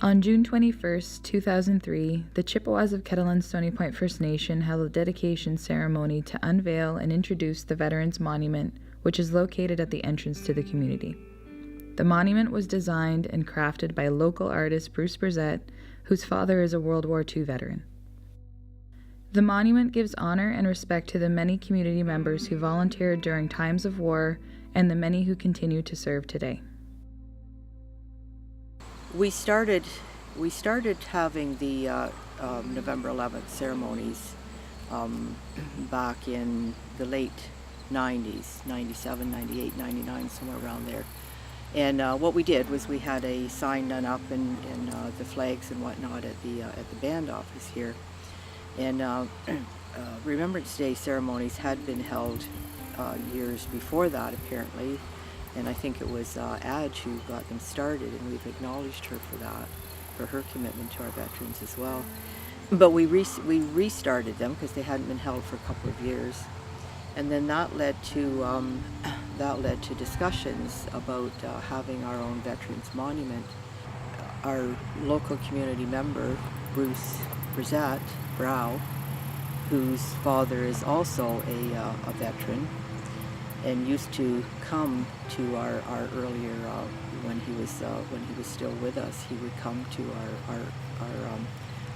On June 21, 2003, the Chippewas of Kettle and Stony Point First Nation held a dedication ceremony to unveil and introduce the Veterans Monument, which is located at the entrance to the community. The monument was designed and crafted by local artist Bruce Brzett, whose father is a World War II veteran. The monument gives honor and respect to the many community members who volunteered during times of war and the many who continue to serve today. We started having the November 11th ceremonies back in the late 90s, 97, 98, 99, somewhere around there. And what we did was we had a sign done up and the flags and whatnot at the band office here. And Remembrance Day ceremonies had been held years before that, apparently. And I think it was Adge who got them started, and we've acknowledged her for that, for her commitment to our veterans as well. But we restarted them because they hadn't been held for a couple of years. And then that led to discussions about having our own Veterans Monument. Our local community member, Bruce Brzett, whose father is also a veteran, and used to come to our earlier when he was still with us. He would come to our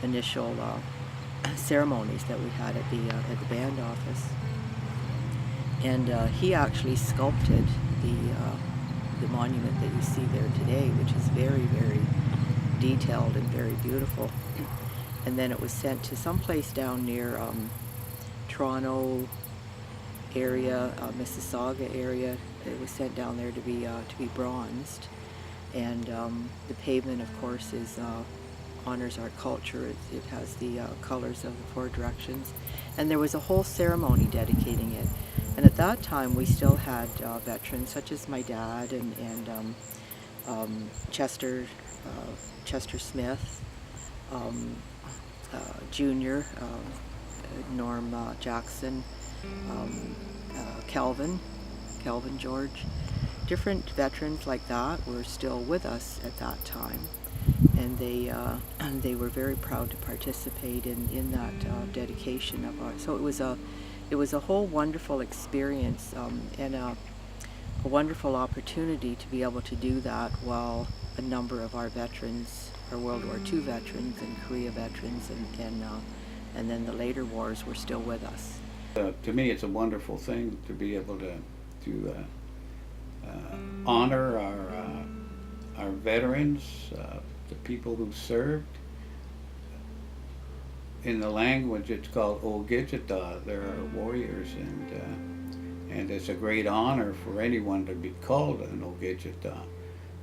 initial ceremonies that we had at the band office, and he actually sculpted the monument that you see there today, which is very, very detailed and very beautiful. And then it was sent to some place down near Toronto area, Mississauga area. It was sent down there to be bronzed, and the pavement, of course, honors our culture. It has the colors of the four directions, and there was a whole ceremony dedicating it. And at that time, we still had veterans such as my dad and Chester Smith, Junior, Norm Jackson, Calvin George. Different veterans like that were still with us at that time, and they were very proud to participate in that dedication of ours. So it was a whole wonderful experience, and a wonderful opportunity to be able to do that while a number of our veterans, our World War II veterans and Korea veterans and then the later wars were still with us. To me, it's a wonderful thing to be able to honor our veterans, the people who served. In the language, it's called Ogijita. There are warriors, and it's a great honor for anyone to be called an Ogijita.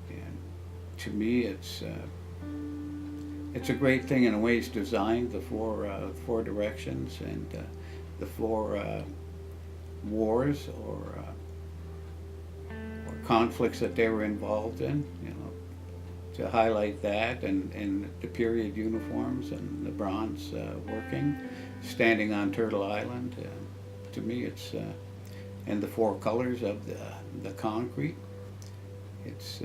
And to me, it's a great thing in a way. It's designed the four directions and the four wars or conflicts that they were involved in, to highlight that, and the period uniforms and the bronze working, standing on Turtle Island. To me, it's and the four colors of the concrete. It's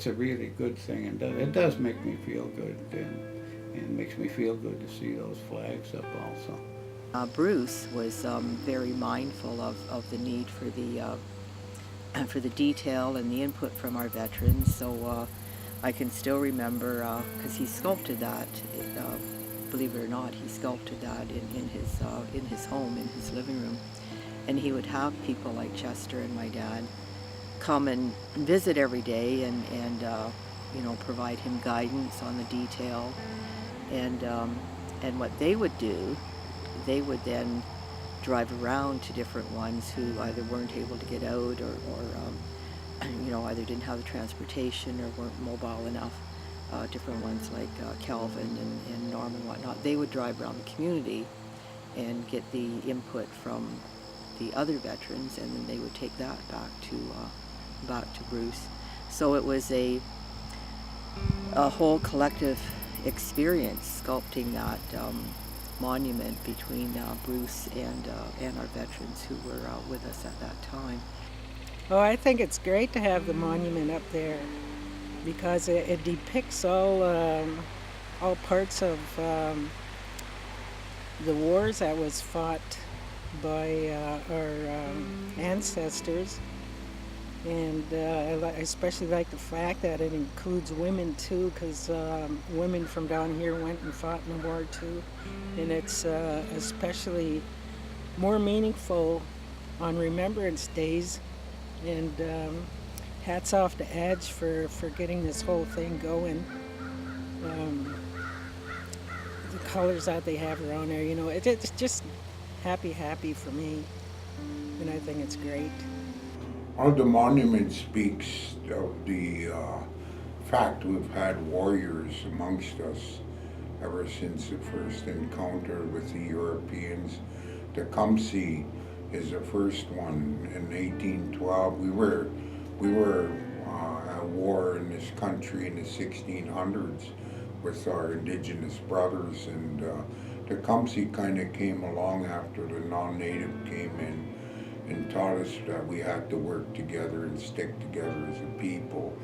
a really good thing, and it does make me feel good, and makes me feel good to see those flags up also. Bruce was very mindful of the need for the detail and the input from our veterans. So I can still remember, because he sculpted that. Believe it or not, he sculpted that in his home, in his living room, and he would have people like Chester and my dad come and visit every day and provide him guidance on the detail, and what they would do, they would then drive around to different ones who either weren't able to get out or either didn't have the transportation or weren't mobile enough. Different ones like Calvin and Norm and whatnot. They would drive around the community and get the input from the other veterans, and then they would take that back to Bruce. So it was a whole collective experience sculpting that monument between Bruce and our veterans who were with us at that time. Oh, I think it's great to have the monument up there. because it depicts all parts of the wars that was fought by our ancestors. And I especially like the fact that it includes women too, because women from down here went and fought in the war too. And it's especially more meaningful on Remembrance Days. And hats off to Edge for getting this whole thing going. The colors that they have around there, you know, it's just happy for me. And I think it's great. The monument speaks of the fact we've had warriors amongst us ever since the first encounter with the Europeans. Tecumseh is the first one in 1812. We were at war in this country in the 1600s with our indigenous brothers, and Tecumseh kind of came along after the non-native came in and taught us that we had to work together and stick together as a people.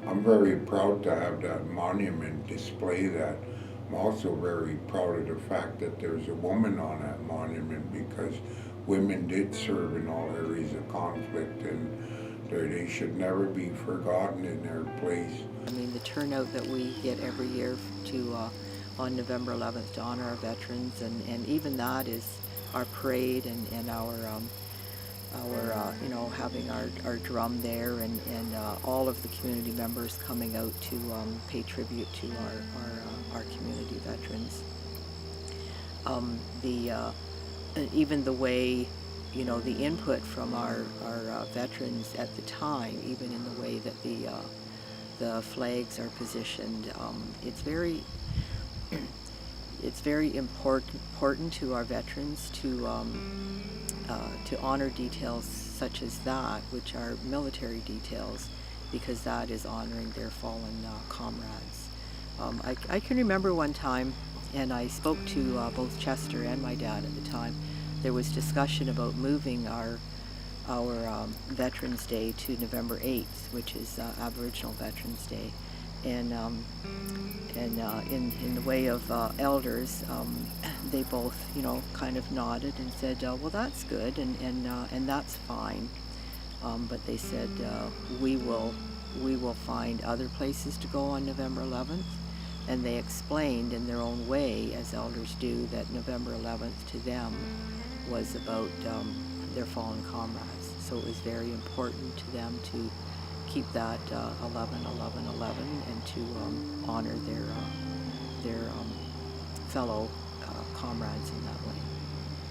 I'm very proud to have that monument display that. I'm also very proud of the fact that there's a woman on that monument, because women did serve in all areas of conflict, and they should never be forgotten in their place. I mean, the turnout that we get every year to on November 11th to honor our veterans, and even that is our parade and our you know, having our drum there, and all of the community members coming out to pay tribute to our community veterans. Even the way, you know, the input from our veterans at the time, even in the way that the flags are positioned, it's very important to our veterans to honor details such as that, which are military details, because that is honoring their fallen comrades. I can remember one time, and I spoke to both Chester and my dad at the time. There was discussion about moving our Veterans Day to November 8th, which is Aboriginal Veterans Day. And in the way of elders, they both, you know, kind of nodded and said, well, that's good, and that's fine. But they said, we will find other places to go on November 11th. And they explained in their own way, as elders do, that November 11th to them was about their fallen comrades. So it was very important to them to keep that 11-11-11, and to honor their fellow comrades in that way.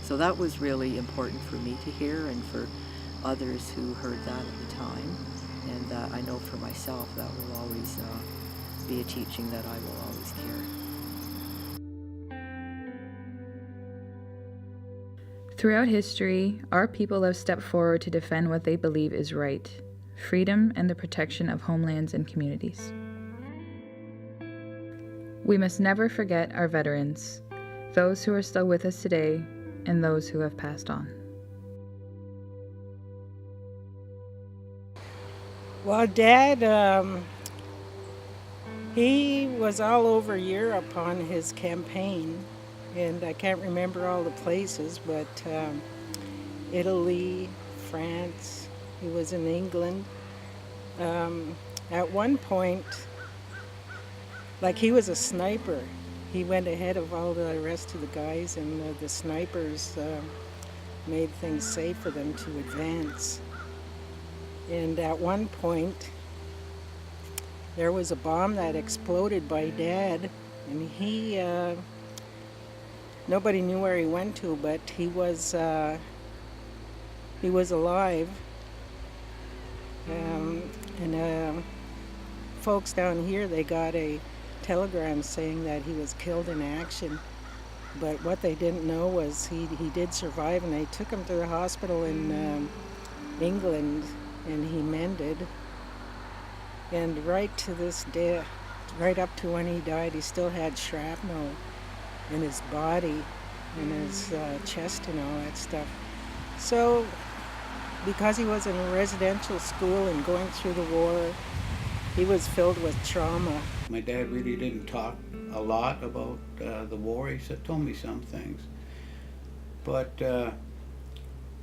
So that was really important for me to hear, and for others who heard that at the time. And I know for myself that will always be a teaching that I will always carry. Throughout history, our people have stepped forward to defend what they believe is right: freedom and the protection of homelands and communities. We must never forget our veterans, those who are still with us today, and those who have passed on. Well, Dad, he was all over Europe on his campaign, and I can't remember all the places, but Italy, France, he was in England. At one point, like, he was a sniper. He went ahead of all the rest of the guys, and the snipers made things safe for them to advance. And at one point, there was a bomb that exploded by Dad, and he, nobody knew where he went to, but he was alive. And folks down here, they got a telegram saying that he was killed in action. But what they didn't know was he did survive, and they took him to the hospital in England, and he mended. And right to this day, right up to when he died, he still had shrapnel in his body, in his chest and all that stuff. So, because he was in a residential school and going through the war, He was filled with trauma. My dad really didn't talk a lot about the war. He told me some things. But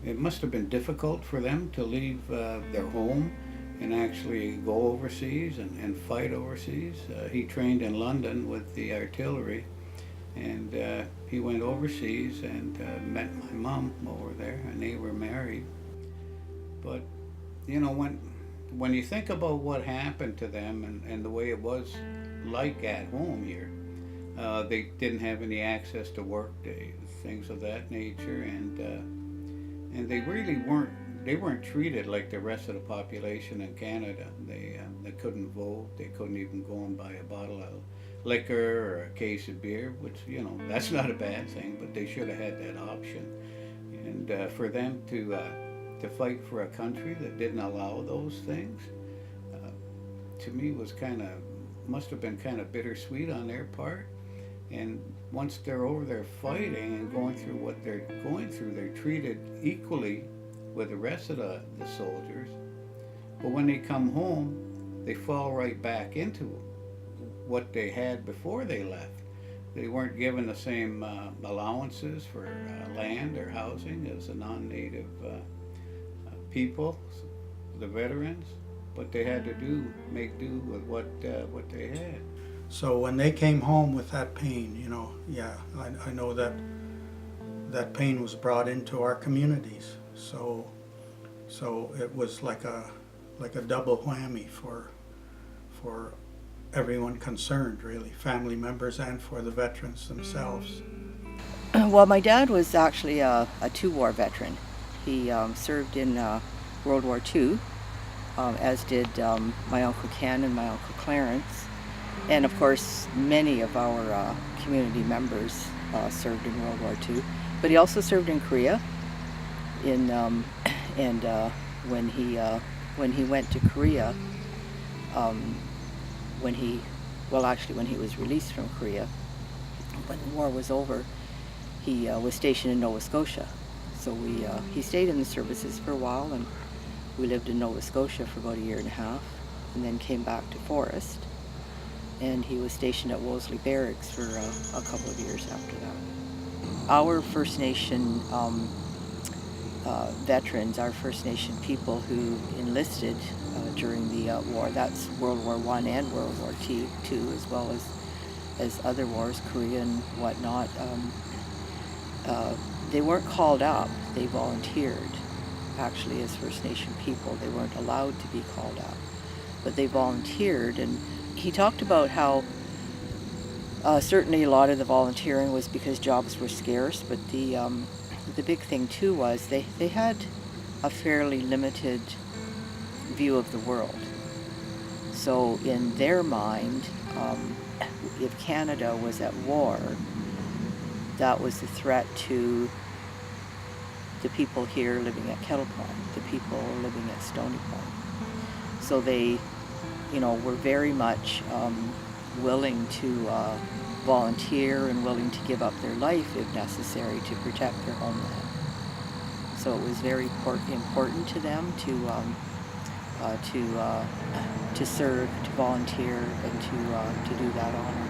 it must have been difficult for them to leave their home and actually go overseas and fight overseas. He trained in London with the artillery, and he went overseas and met my mom over there, and they were married. But you know, when you think about what happened to them and the way it was like at home here, they didn't have any access to work, things of that nature, and they really weren't treated like the rest of the population in Canada. They couldn't vote. They couldn't even go and buy a bottle of liquor or a case of beer, which, you know, that's not a bad thing, but they should have had that option. And for them to fight for a country that didn't allow those things, to me must have been kind of bittersweet on their part. And once they're over there fighting and going through what they're going through, they're treated equally with the rest of the soldiers. But when they come home, they fall right back into what they had before they left. They weren't given the same allowances for land or housing as the non-native people, the veterans, but they had to make do with what they had. So when they came home with that pain, you know, yeah, I know that that pain was brought into our communities. So it was like a double whammy for everyone concerned, really, family members and for the veterans themselves. Well, my dad was actually a two-war veteran. He served in World War II, as did my Uncle Ken and my Uncle Clarence. And of course, many of our community members served in World War II. But he also served in Korea. When he went to Korea, when he was released from Korea, when the war was over, he was stationed in Nova Scotia. So he stayed in the services for a while, and we lived in Nova Scotia for about 1.5 years, and then came back to Forest. And he was stationed at Wolseley Barracks for a couple of years after that. Our First Nation veterans, our First Nation people who enlisted during the war, that's World War I and World War II, as well as other wars, Korea and whatnot, they weren't called up, they volunteered. Actually, as First Nation people, they weren't allowed to be called up, but they volunteered. And he talked about how certainly a lot of the volunteering was because jobs were scarce, but the big thing too was they had a fairly limited view of the world. So in their mind, if Canada was at war, that was a threat to the people here living at Kettle Point, the people living at Stony Point. So they, were very much willing to volunteer and willing to give up their life if necessary to protect their homeland. So it was very important to them to serve, to volunteer, and to do that honor.